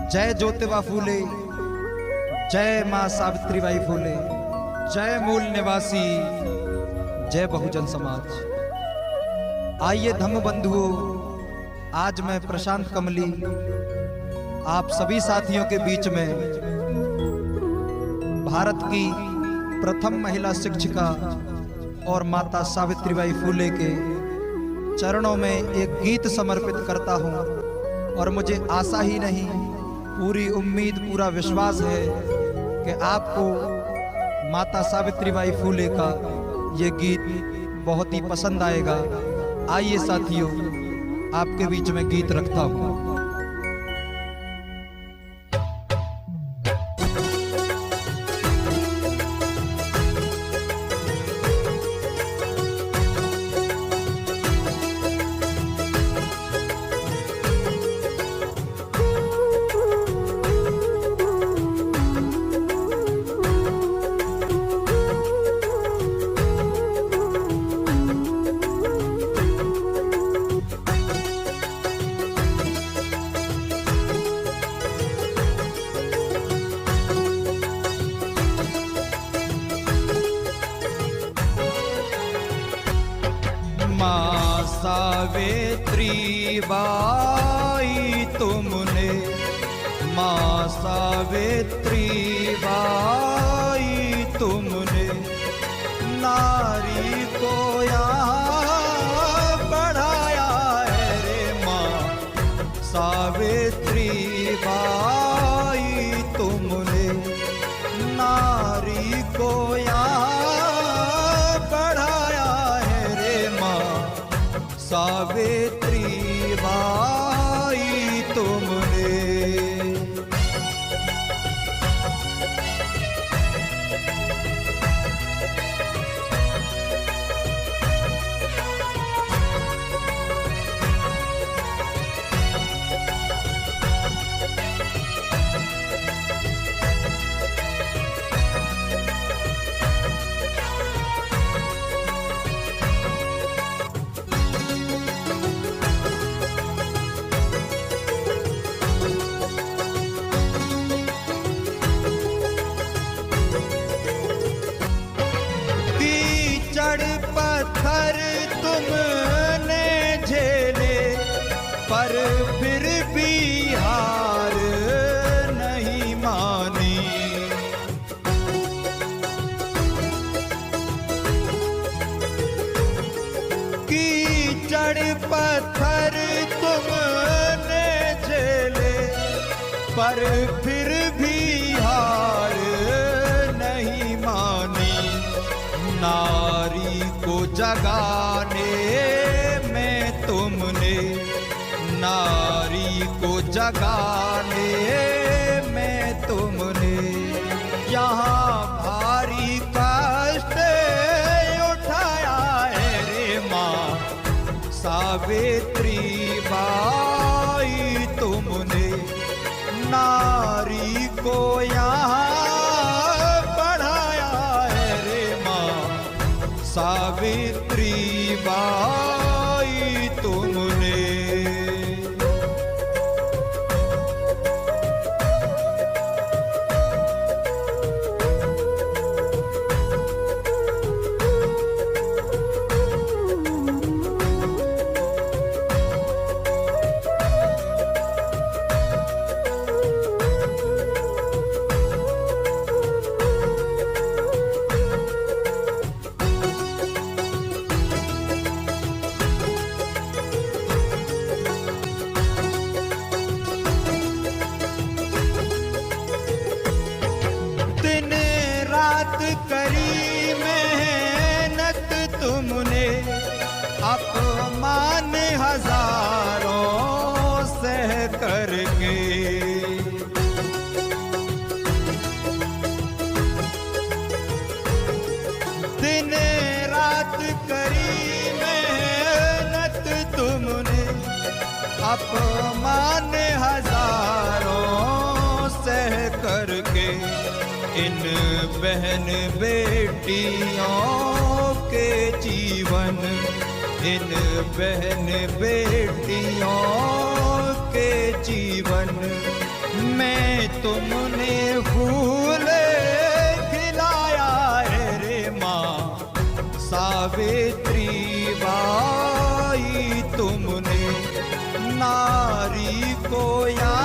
जय ज्योतिबा फूले, जय मां सावित्रीबाई फूले, जय मूल निवासी, जय बहुजन समाज। आइए धम्म बंधुओं, आज मैं प्रशांत कमली आप सभी साथियों के बीच में भारत की प्रथम महिला शिक्षिका और माता सावित्रीबाई फूले के चरणों में एक गीत समर्पित करता हूं। और मुझे आशा ही नहीं, पूरी उम्मीद, पूरा विश्वास है कि आपको माता सावित्रीबाई फूले का ये गीत बहुत ही पसंद आएगा। आइए साथियों, आपके बीच में गीत रखता हूं। मां सावित्री बाई तुमने, मां सावित्री बाई तुमने नारी को यहाँ बढ़ाया है रे। मां सावित्री बाई तुमने नारी को सावित्री बाई तुमने। पत्थर तुमने झेले पर फिर भी हार नहीं मानी। कीचड़ पत्थर तुमने झेले पर फिर भी हार नहीं मानी। नारी को जगाने में तुमने, नारी को जगाने में तुमने यहाँ भारी कष्ट उठाया है रे। मां सावित्री बाई तुमने नारी को यहाँ सावित्री बाई तुमने। करी मेहनत तुमने, अपमान हजारों सह करके। दिन रात करी मेहनत तुमने, अपमान हजारों सह करके। इन बहन बेटियों के जीवन, इन बहन बेटियों के जीवन तुमने फूल खिलाया है रे माँ सावित्री बाई, तुमने नारी को या